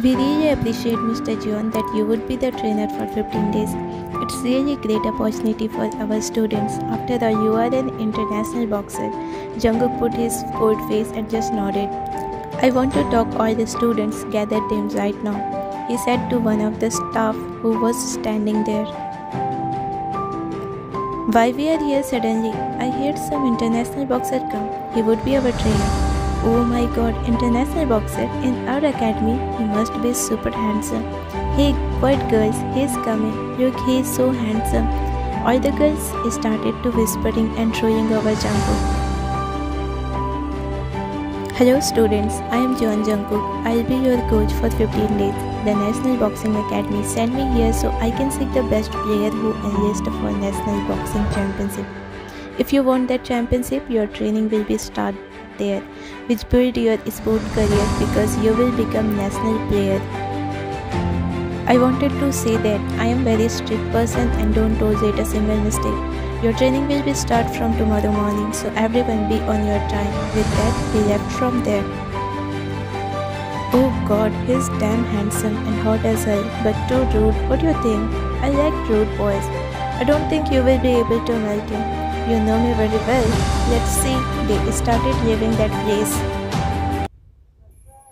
We really appreciate Mr. John that you would be the trainer for 15 days. It's really great opportunity for our students. After all, you are an international boxer. Jungkook put his cold face and just nodded. I want to talk all the students gathered them right now, he said to one of the staff who was standing there. Why we are here suddenly? I heard some international boxer come. He would be our trainer. Oh my god, international boxer in our academy, he must be super handsome. Hey, quiet girls, he's coming. Look, he's so handsome. All the girls started to whispering and throwing over Jungkook. Hello students, I am John Jungkook. I'll be your coach for 15 days. The National Boxing Academy sent me here so I can seek the best player who enlist for National Boxing Championship. If you want that championship, your training will be started there, which build your sport career because you will become national player. I wanted to say that I am very strict person and don't tolerate a single mistake. Your training will be start from tomorrow morning, so everyone be on your time. With that, he left from there. Oh god, he's damn handsome and hot as hell, but too rude. What do you think? I like rude boys. I don't think you will be able to melt him. You know me very well. Let's see. They started leaving that place.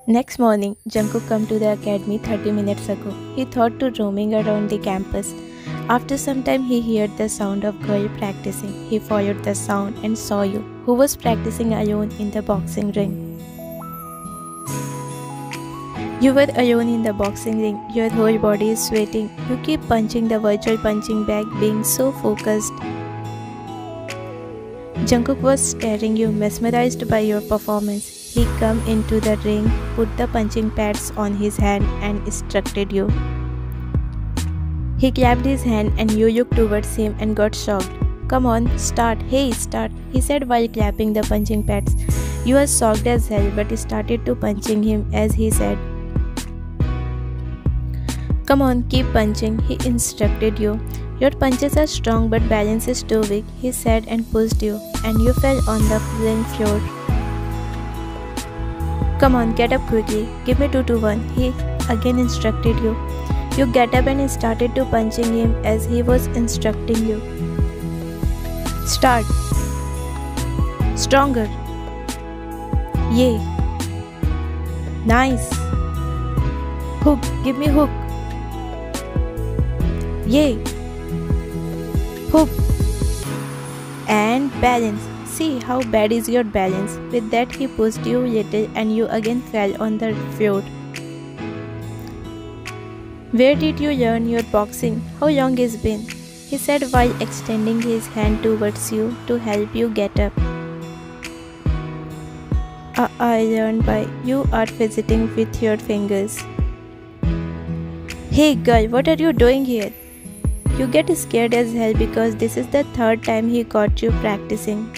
Next morning, Jungkook came to the academy 30 minutes ago. He thought to roaming around the campus. After some time, he heard the sound of girl practicing. He followed the sound and saw you, who was practicing alone in the boxing ring. You were alone in the boxing ring. Your whole body is sweating. You keep punching the virtual punching bag, being so focused. Jungkook was staring you, mesmerized by your performance. He came into the ring, put the punching pads on his hand and instructed you. He clapped his hand and you looked towards him and got shocked. Come on, start. Hey, start, he said while clapping the punching pads. You were shocked as hell but started to punching him as he said. Come on, keep punching, he instructed you. Your punches are strong but balance is too weak, he said and pushed you, and you fell on the ring floor. Come on, get up quickly, give me 2 to 1, he again instructed you. You get up and started to punching him as he was instructing you. Start. Stronger. Yay. Nice. Hook, give me hook. Yay. Hook. And balance. See how bad is your balance. With that he pushed you little and you again fell on the floor. Where did you learn your boxing? How long it's been? He said while extending his hand towards you to help you get up. I learned by you are visiting with your fingers. Hey girl, what are you doing here? You get scared as hell because this is the 3rd time he caught you practicing.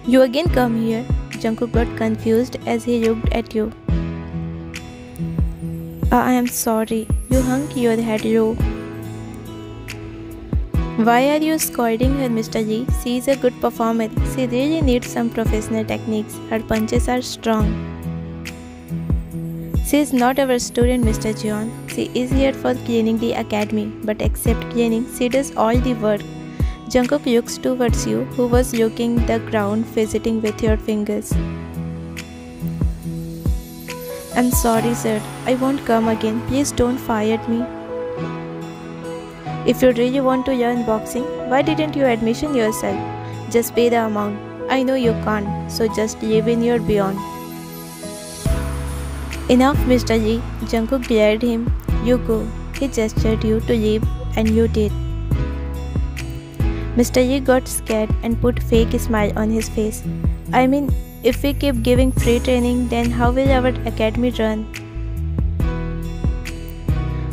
You again come here. Jungkook got confused as he looked at you. I am sorry. You hung your head low. Why are you scolding her, Mr. Lee? She is a good performer. She really needs some professional techniques. Her punches are strong. She is not our student, Mr. John. She is here for cleaning the academy, but except cleaning, she does all the work. Jungkook looks towards you, who was looking the ground, visiting with your fingers. I'm sorry, sir. I won't come again. Please don't fire me. If you really want to learn boxing, why didn't you admission yourself? Just pay the amount. I know you can't, so just live in your beyond. Enough, Mr. Lee. Jungkook glared him. You go. He gestured you to leave and you did. Mr. Lee got scared and put fake smile on his face. I mean, if we keep giving free training, then how will our academy run?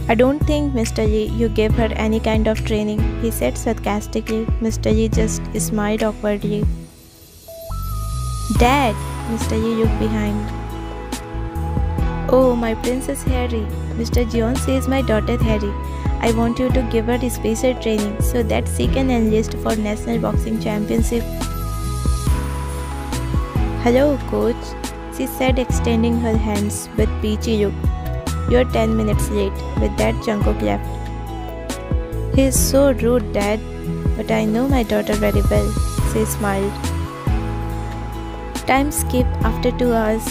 I don't think, Mr. Lee, you gave her any kind of training, he said sarcastically. Mr. Lee just smiled awkwardly. Dad! Mr. Lee looked behind. Oh, my princess Harry. Mr. John says my daughter Harry. I want you to give her special training so that she can enlist for National Boxing Championship. Hello, coach. she said, extending her hands with peachy look. "You're 10 minutes late." With that, Jungkook left. "He is so rude, Dad. But I know my daughter very well," she smiled. Time skipped after 2 hours.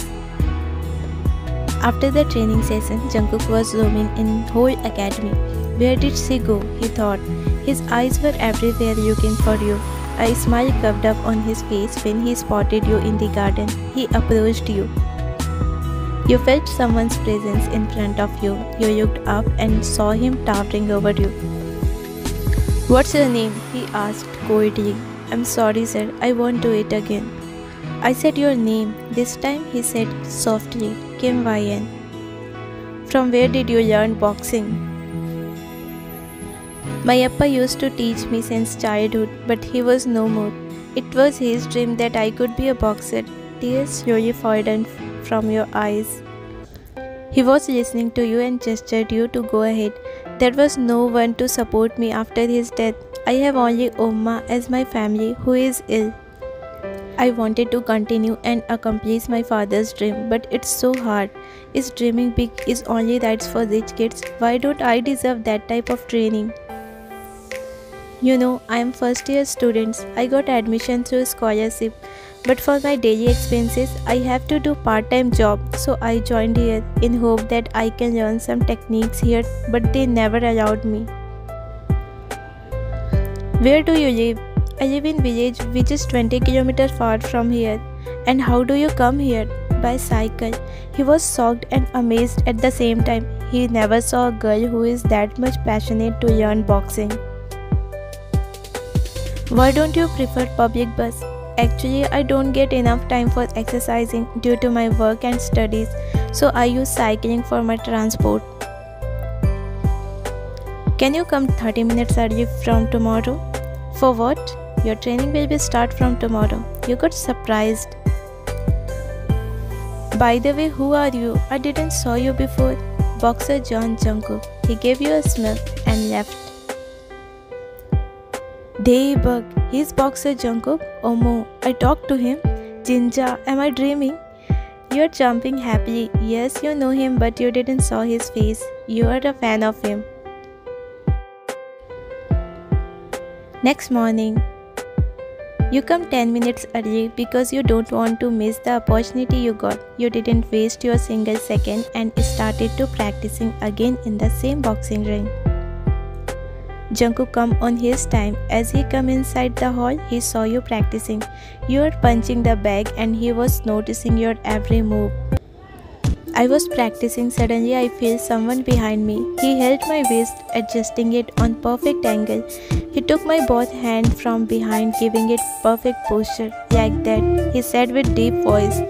After the training session, Jungkook was roaming in whole academy. Where did she go? He thought. His eyes were everywhere looking for you. A smile curved up on his face when he spotted you in the garden. He approached you. You felt someone's presence in front of you. You looked up and saw him towering over you. "What's your name?" he asked coldly. "I'm sorry, sir. I won't do it again." "I said your name." This time he said softly, "Kim-YN." "From where did you learn boxing?" "My appa used to teach me since childhood, but he was no more. It was his dream that I could be a boxer." Tears slowly fallen from your eyes. "He was listening to you and gestured you to go ahead. There was no one to support me after his death. I have only Oma as my family, who is ill. I wanted to continue and accomplish my father's dream, but it's so hard. Is dreaming big is only right for rich kids? Why don't I deserve that type of training? You know, I am first year student. I got admission through scholarship, but for my daily expenses, I have to do part-time job. So I joined here in hope that I can learn some techniques here, but they never allowed me." "Where do you live?" "I live in village which is 20 kilometers far from here." "And how do you come here?" "By cycle." He was shocked and amazed at the same time. He never saw a girl who is that much passionate to learn boxing. "Why don't you prefer public bus?" "Actually, I don't get enough time for exercising due to my work and studies, so I use cycling for my transport." "Can you come 30 minutes early from tomorrow?" "For what?" "Your training will be start from tomorrow." You got surprised. "By the way, who are you? I didn't saw you before." "Boxer John Jungkook." He gave you a smile and left. Daebug, he's Boxer Jungkook? Omo, I talked to him. Jinja, am I dreaming? You're jumping happily. Yes, you know him, but you didn't saw his face. You are a fan of him. Next morning, you come 10 minutes early because you don't want to miss the opportunity you got. You didn't waste your single second and started to practicing again in the same boxing ring. Jungkook come on his time. As he come inside the hall, he saw you practicing. You were punching the bag and he was noticing your every move. I was practicing. Suddenly I feel someone behind me. He held my waist, adjusting it on perfect angle. He took my both hand from behind, giving it perfect posture. Like that, he said with deep voice,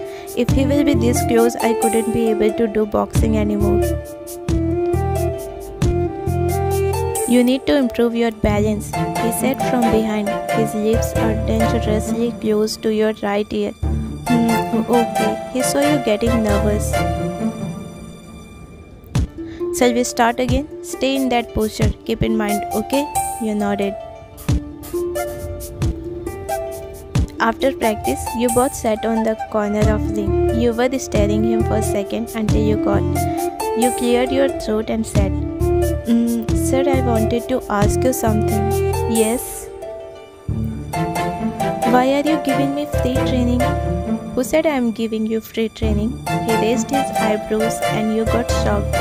"If he will be this close, I couldn't be able to do boxing anymore. You need to improve your balance," he said from behind. His lips are dangerously close to your right ear. Okay, he saw you getting nervous. Shall we start again? Stay in that posture. Keep in mind, okay? You nodded. After practice, you both sat on the corner of the ring. You were staring him for a second until you got. You cleared your throat and said, "Sir, I wanted to ask you something." "Yes." "Why are you giving me free training?" "Who said I am giving you free training?" He raised his eyebrows and you got shocked.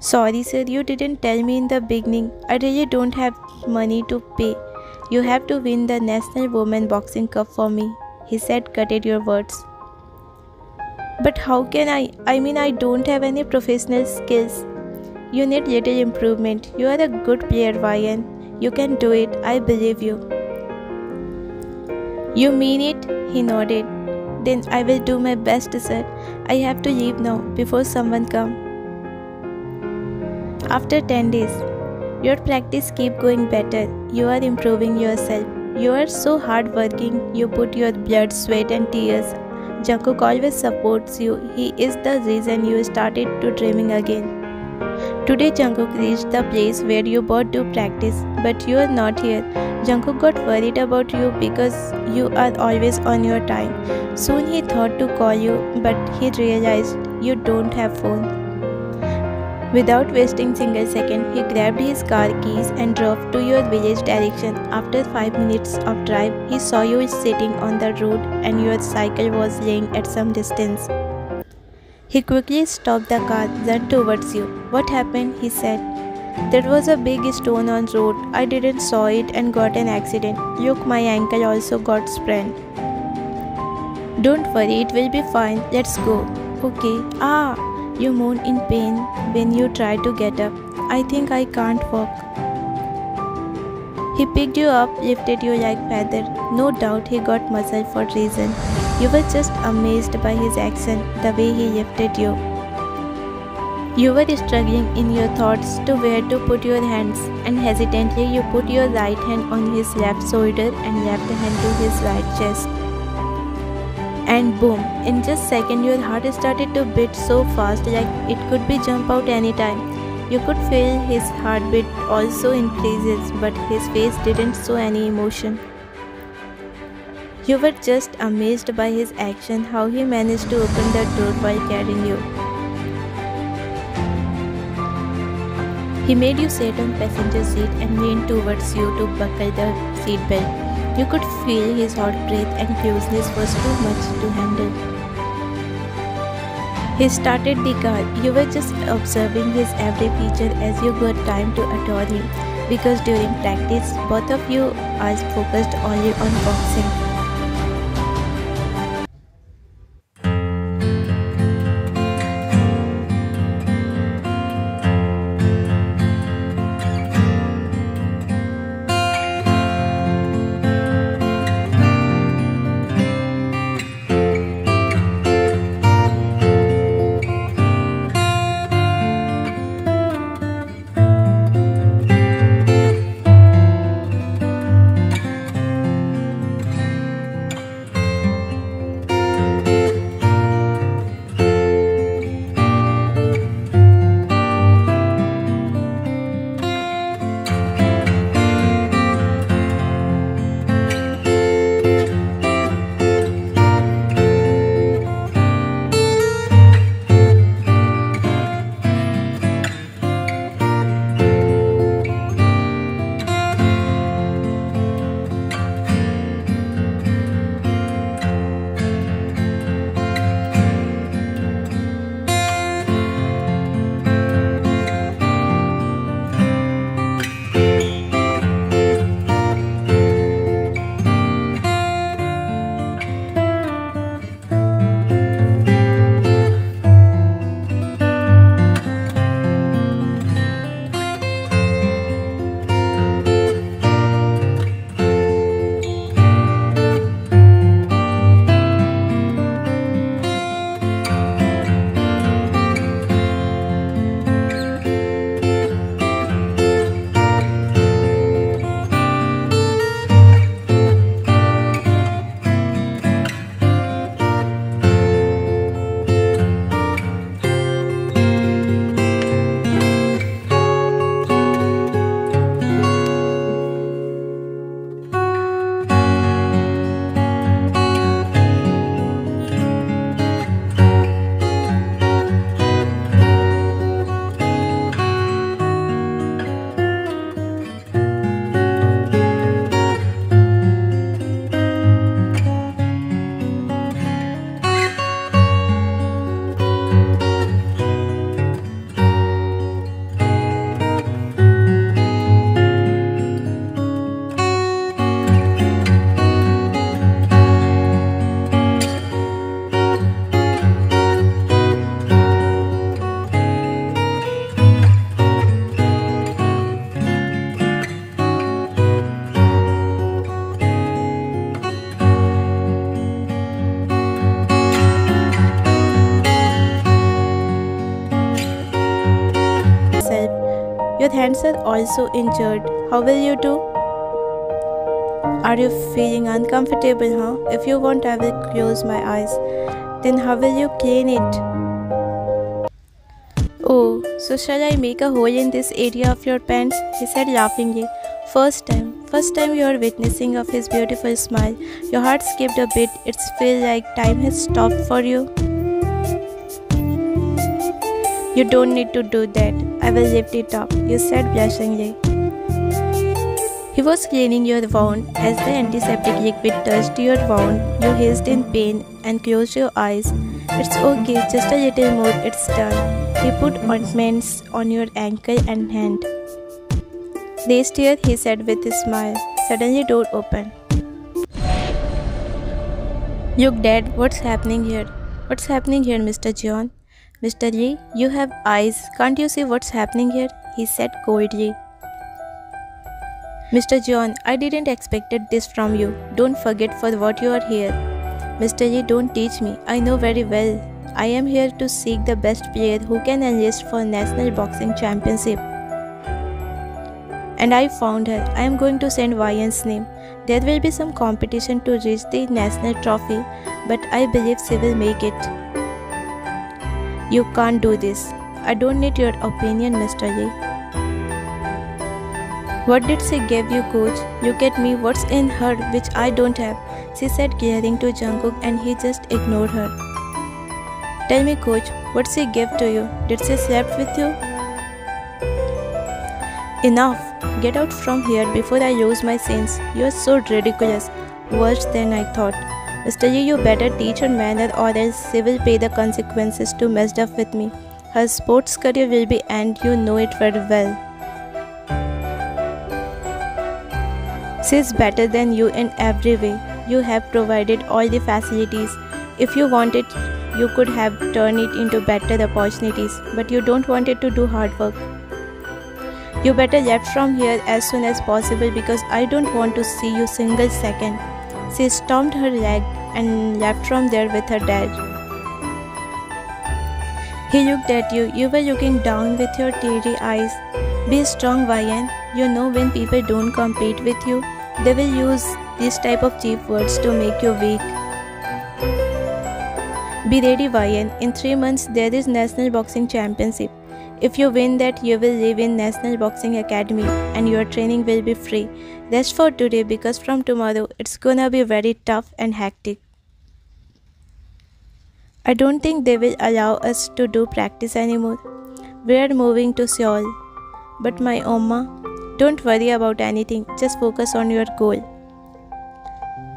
"Sorry sir, you didn't tell me in the beginning. I really don't have money to pay. You have to win the National Women Boxing Cup for me," he said, cutted your words. "But how can I? I don't have any professional skills." "You need little improvement. You are a good player, YN. You can do it. I believe you." "You mean it?" He nodded. "Then I will do my best, sir. I have to leave now before someone comes." After 10 days, your practice keep going better. You are improving yourself. You are so hardworking. You put your blood, sweat and tears. Jungkook always supports you. He is the reason you started to dreaming again. Today Jungkook reached the place where you both do practice, but you are not here. Jungkook got worried about you because you are always on your time. Soon he thought to call you, but he realized you don't have phone. Without wasting single second, he grabbed his car keys and drove to your village direction. After 5 minutes of drive, he saw you sitting on the road and your cycle was laying at some distance. He quickly stopped the car, ran towards you. What happened? He said. There was a big stone on road. I didn't saw it and got an accident. Look, my ankle also got sprained. Don't worry, it will be fine. Let's go. Okay. You moaned in pain when you tried to get up. I think I can't walk. He picked you up, lifted you like feather. No doubt he got muscle for reason. You were just amazed by his action, the way he lifted you. You were struggling in your thoughts to where to put your hands, and hesitantly you put your right hand on his left shoulder and left hand to his right chest. And boom, in just a second your heart started to beat so fast like it could be jump out anytime. You could feel his heartbeat also increases, but his face didn't show any emotion. You were just amazed by his action, how he managed to open the door while carrying you. He made you sit on passenger seat and leaned towards you to buckle the seat belt. You could feel his hot breath and closeness was too much to handle. He started the car. You were just observing his every feature as you got time to adore him, because during practice, both of you are focused only on boxing. Your hands are also injured. How will you do? Are you feeling uncomfortable, huh? If you want, I will close my eyes. Then how will you clean it? Oh, so shall I make a hole in this area of your pants? He said laughingly. First time you are witnessing of his beautiful smile. Your heart skipped a bit. It's feel like time has stopped for you. You don't need to do that. I will lift it up, you said blushingly. He was cleaning your wound. As the antiseptic liquid touched your wound, you hissed in pain and closed your eyes. It's okay, just a little more, it's done. He put ointments on your ankle and hand. Rest here, he said with a smile. Suddenly door opened. Look, Dad, what's happening here? What's happening here, Mr. John? Mr. Lee, you have eyes. Can't you see what's happening here? He said coldly. Mr. John, I didn't expect this from you. Don't forget for what you are here. Mr. Lee, don't teach me. I know very well. I am here to seek the best player who can enlist for National Boxing Championship. And I found her. I am going to send Ryan's name. There will be some competition to reach the national trophy, but I believe she will make it. You can't do this. I don't need your opinion, Mr. Lee. What did she give you, coach? Look at me, what's in her which I don't have? She said, glaring to Jungkook, and he just ignored her. Tell me, coach, what she gave to you? Did she sleep with you? Enough! Get out from here before I lose my sense. You are so ridiculous. Worse than I thought. Mr. Lee, you better teach her manner or else she will pay the consequences to mess up with me. Her sports career will be end, you know it very well. She is better than you in every way. You have provided all the facilities. If you wanted, you could have turned it into better opportunities, but you don't want it to do hard work. You better left from here as soon as possible because I don't want to see you single second. She stomped her leg and left from there with her dad. He looked at you. You were looking down with your teary eyes. Be strong, Ryan. You know when people don't compete with you, they will use this type of cheap words to make you weak. Be ready, Ryan. In 3 months, there is National Boxing Championship. If you win that, you will live in National Boxing Academy and your training will be free. Rest for today because from tomorrow, it's gonna be very tough and hectic. I don't think they will allow us to do practice anymore. We are moving to Seoul. But my Oma, don't worry about anything, just focus on your goal.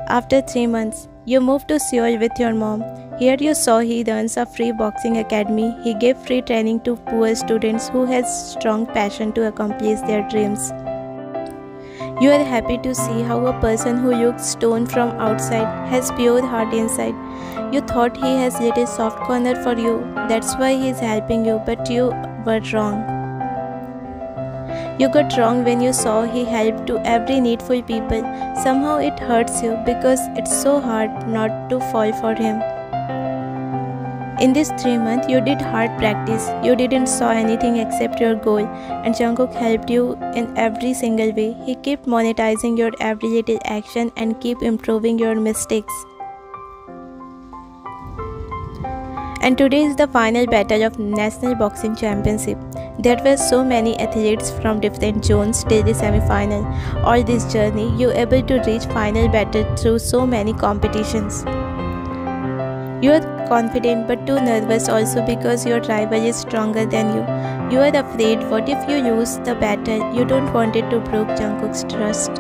After 3 months, you moved to Seoul with your mom. Here you saw he runs a free boxing academy. He gave free training to poor students who has strong passion to accomplish their dreams. You are happy to see how a person who looks stone from outside has pure heart inside. You thought he has little soft corner for you. That's why he is helping you, but you were wrong. You got wrong when you saw he helped to every needful people. Somehow it hurts you because it's so hard not to fall for him. In this 3 months, you did hard practice. You didn't saw anything except your goal, and Jungkook helped you in every single way. He kept monetizing your every little action and keep improving your mistakes. And today is the final battle of National Boxing Championship. There were so many athletes from different zones till the semi-final. All this journey, you were able to reach final battle through so many competitions. You are confident but too nervous also because your rival is stronger than you. You are afraid what if you lose the battle. You don't want it to break Jungkook's trust.